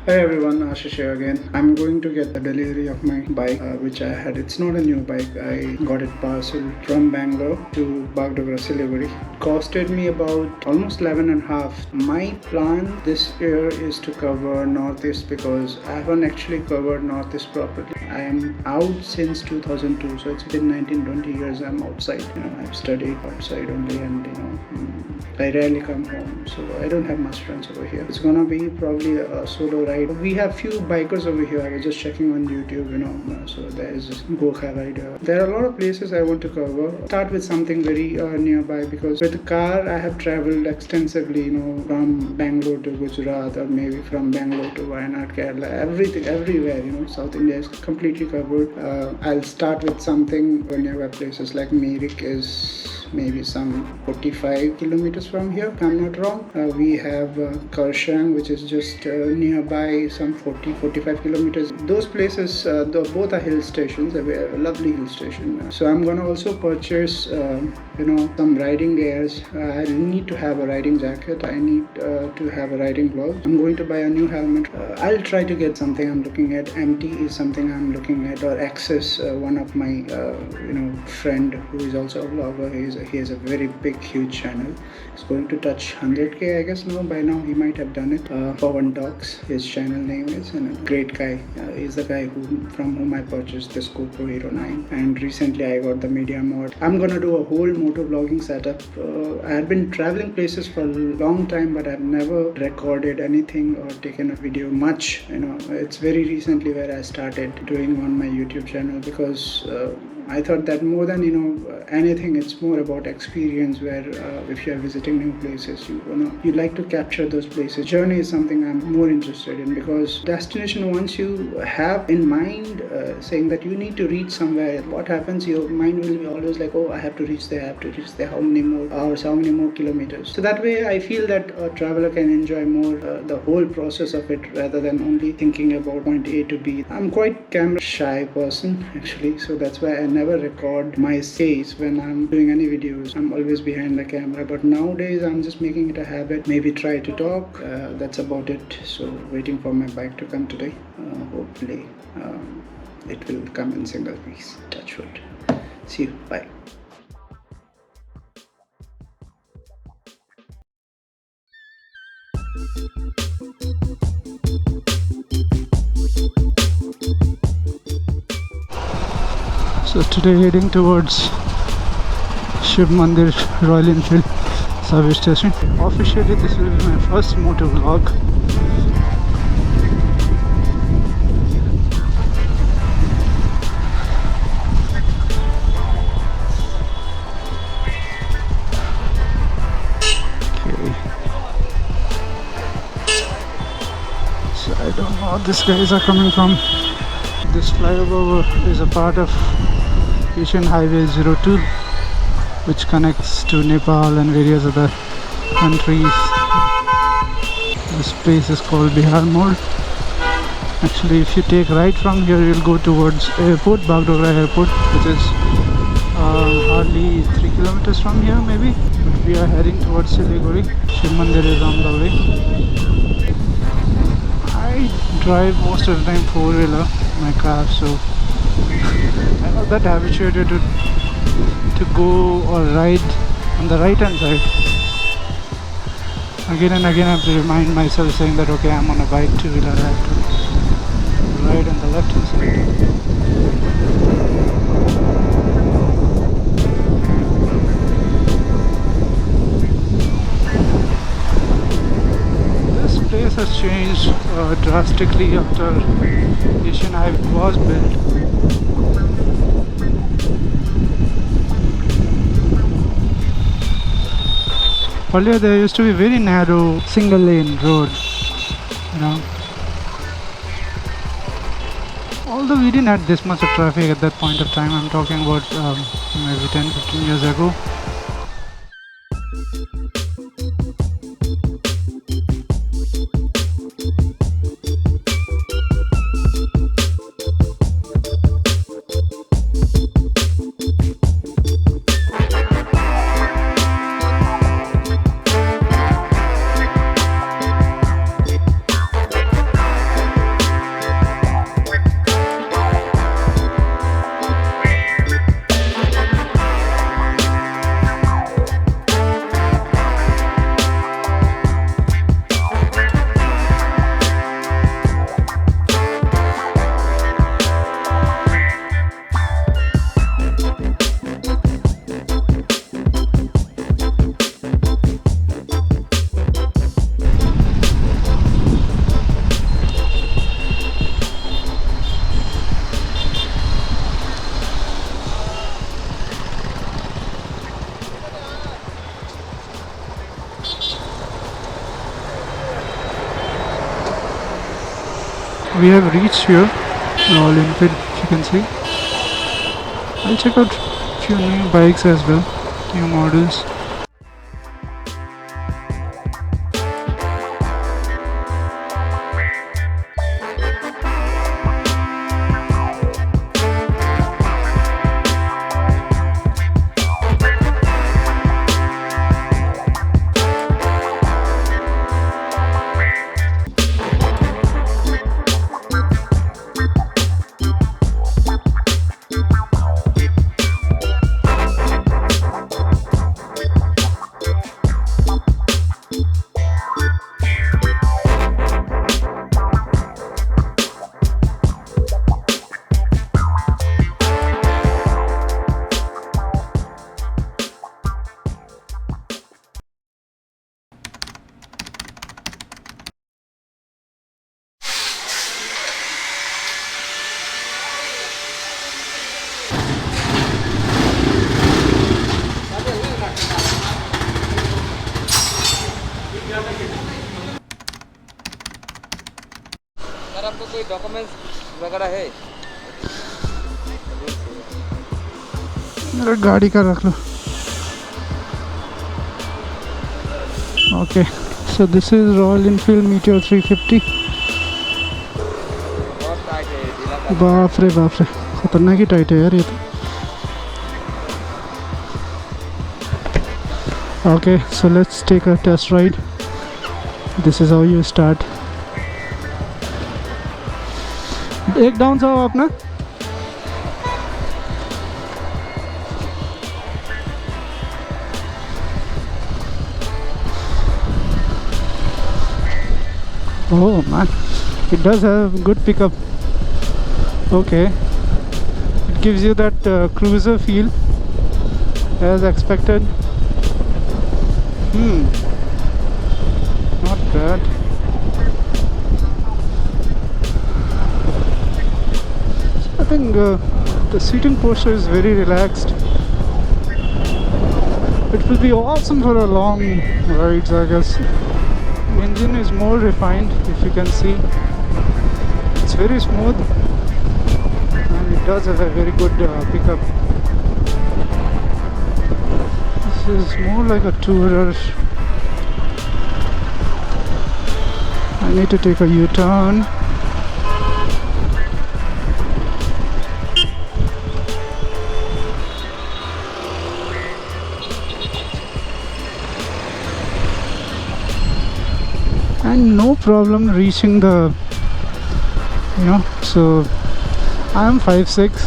Hey everyone, Ashish here again. I'm going to get the delivery of my bike, which I had. It's not a new bike. I got it parceled from Bangalore to Bagdogra, Siliguri. It costed me about almost 11 and a half. My plan this year is to cover Northeast because I haven't actually covered Northeast properly. I am out since 2002, so it's been 19-20 years I'm outside. I've studied outside only, and I rarely come home, so I don't have much friends over here. It's gonna be probably a solo ride. We have few bikers over here. I was just checking on YouTube, so there is Gokha rider. There are a lot of places I want to cover. Start with something very nearby, because with the car I have traveled extensively, from Bangalore to Gujarat, or maybe from Bangalore to Wayanad, Kerala, everything, everywhere, South India is completely covered. I'll start with something nearby places like Meerik is maybe some 45 kilometers from here, if I'm not wrong. We have Karshang, which is just nearby, some 40-45 kilometers. Those places, both are hill stations, a lovely hill station. So I'm gonna also purchase some riding gears. I need to have a riding jacket. I need to have a riding glove. I'm going to buy a new helmet. I'll try to get something I'm looking at. MT is something I'm looking at, or Access, one of my friend who is also a vlogger. He has a very big, huge channel. It's going to touch 100k, I guess. By now he might have done it. Pawan Talks, his channel name is, and a great guy. He's the guy from whom I purchased this GoPro Hero 9, and recently I got the Meteor mod. I'm gonna do a whole motovlogging setup. I had been traveling places for a long time, but I've never recorded anything or taken a video much. It's very recently where I started doing on my YouTube channel, because I thought that more than anything, it's more about experience, where if you are visiting new places, you like to capture those places. Journey is something I'm more interested in, because destination, once you have in mind saying that you need to reach somewhere, what happens, your mind will be always like, oh, I have to reach there, how many more hours, how many more kilometers. So that way I feel that a traveler can enjoy more the whole process of it, rather than only thinking about point A to B. I'm quite camera shy person actually, so that's why I never record my face when I'm doing any videos. I'm always behind the camera, but nowadays I'm just making it a habit. Maybe try to talk. That's about it. So waiting for my bike to come today. Hopefully it will come in single piece. Touch wood. See you. Bye. So today heading towards Shiv Mandir Royal Enfield service station. Officially this will be my first motovlog. Okay. So I don't know how these guys are coming from. This flyover is a part of Asian Highway 02, which connects to Nepal and various other countries. This place is called Bihar Mode. Actually, if you take right from here, you'll go towards airport, Bagdogra airport, which is hardly 3 kilometers from here maybe. But we are heading towards Siliguri. Shiv Mandir is on the way. I drive most of the time four-wheeler, my car, so I'm not that habituated to go or ride on the right hand side. Again and again I have to remind myself, saying that okay, I'm on a bike, two-wheeler, I have to ride on the left hand side. This place has changed drastically after Asian Highway was built. Earlier there used to be very narrow single lane road, Although we didn't have this much of traffic at that point of time. I'm talking about maybe 10-15 years ago. we have reached here, Royal Enfield, if you can see. I'll check out few new bikes as well, new models. Sir आपको कोई documents वगैरह है? मेरा गाड़ी का रख लो. Okay, so this is Royal Enfield Meteor 350. बहुत tight है, ढीला कर बाप रे खतरनाक ही टाइट है यार ये तो. Okay, so let's take a test ride. This is how you start. एक डाउन जाओ आप ना. Oh man, it does have good pickup. Okay, it gives you that cruiser feel as expected. Not bad. I think the seating posture is very relaxed. It will be awesome for a long rides, I guess. The engine is more refined, if you can see. It's very smooth and it does have a very good pickup. This is more like a tourer. I need to take a U-turn. And no problem reaching the, so I am 5'6",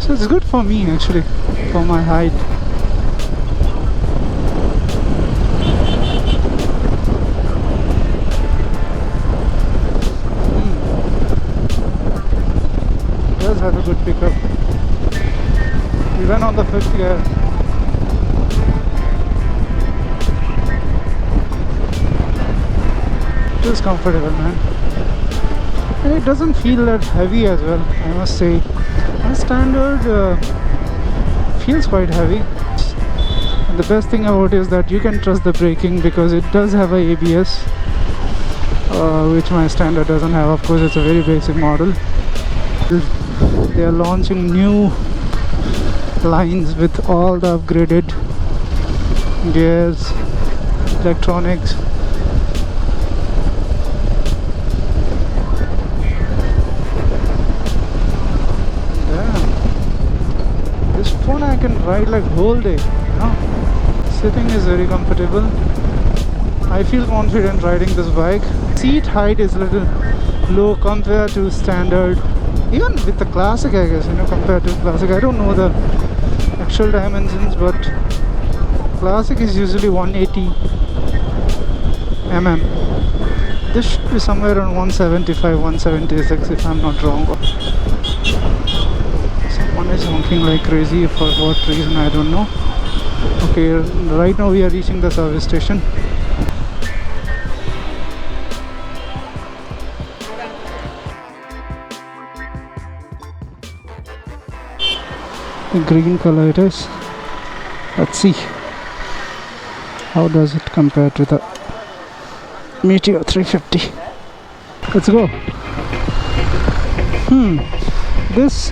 so it's good for me actually, for my height. It does have a good pickup, even on the 5th gear. It is comfortable, man, and it doesn't feel that heavy as well, I must say. My standard feels quite heavy, and the best thing about it is that you can trust the braking because it does have a ABS, which my standard doesn't have. Of course, it's a very basic model. They are launching new lines with all the upgraded gears, electronics. I can ride like whole day, Sitting is very comfortable. I feel confident riding this bike. Seat height is a little low compared to standard, even with the classic, I guess, compared to classic. I don't know the actual dimensions, but classic is usually 180 mm. This should be somewhere around 175, 176 if I'm not wrong. Someone is honking like crazy, for what reason I don't know. Okay, right now we are reaching the service station. The green color it is. Let's see how does it compare to the Meteor 350. Let's go. This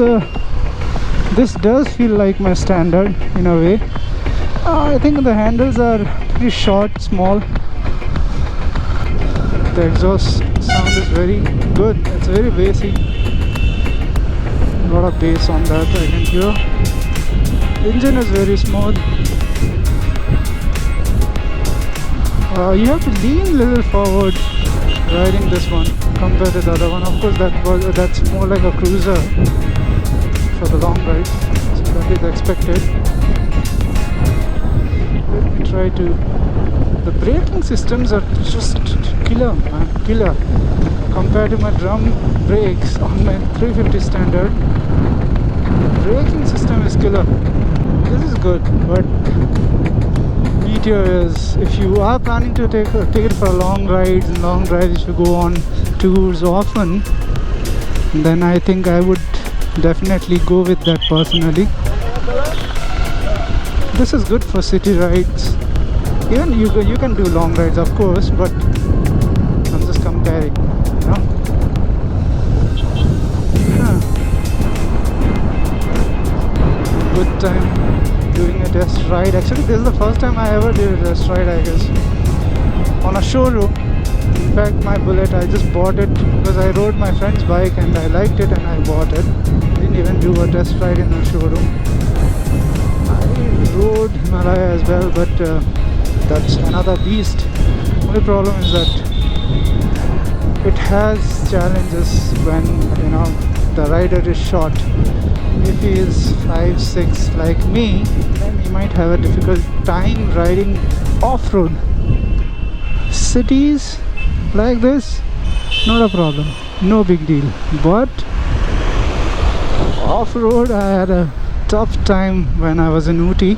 this does feel like my standard in a way. I think the handles are pretty short, small. The exhaust sound is very good. It's very bassy. A lot of bass on that I can hear. Engine is very smooth. You have to lean a little forward riding this one compared to the other one. Of course, that's more like a cruiser for the long rides, so that is expected. Let me try to. The braking systems are just killer, man, killer. Compared to my drum brakes on my 350 standard, the braking system is killer. This is good, but Meteor is, if you are planning to take it for long rides, if you go on tours often, then I think I would definitely go with that personally. This is good for city rides. Even you can do long rides, of course, but I'm just comparing, you know. Good time doing a test ride. Actually, this is the first time I ever did a test ride, I guess, on a showroom. In fact, my Bullet, I just bought it because I rode my friend's bike and I liked it and I bought it. Didn't even do a test ride in a showroom. I rode Himalaya as well, but that's another beast. Only problem is that it has challenges when, you know, the rider is short. If he is 5'6" like me, then he might have a difficult time riding off-road. Cities like this, not a problem, no big deal. But off-road, I had a tough time when I was in Ooty.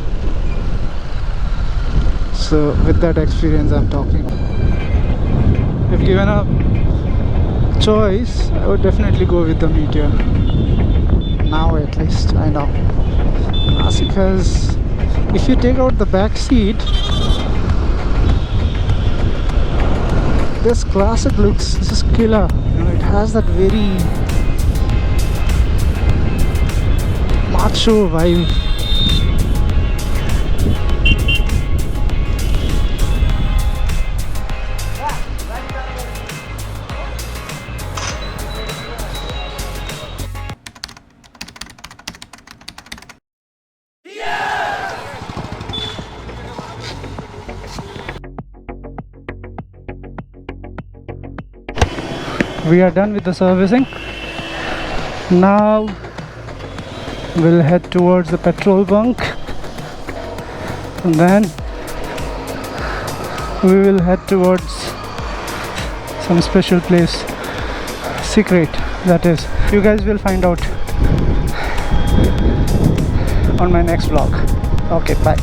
So with that experience I'm talking. If given a choice, I would definitely go with the Meteor. Now at least I know. Classic has, if you take out the back seat, this Classic looks, this is killer. You know, it has that very macho vibe. We are done with the servicing. Now we'll head towards the petrol bunk, and then we will head towards some special place, secret that is. You guys will find out on my next vlog. Okay, bye.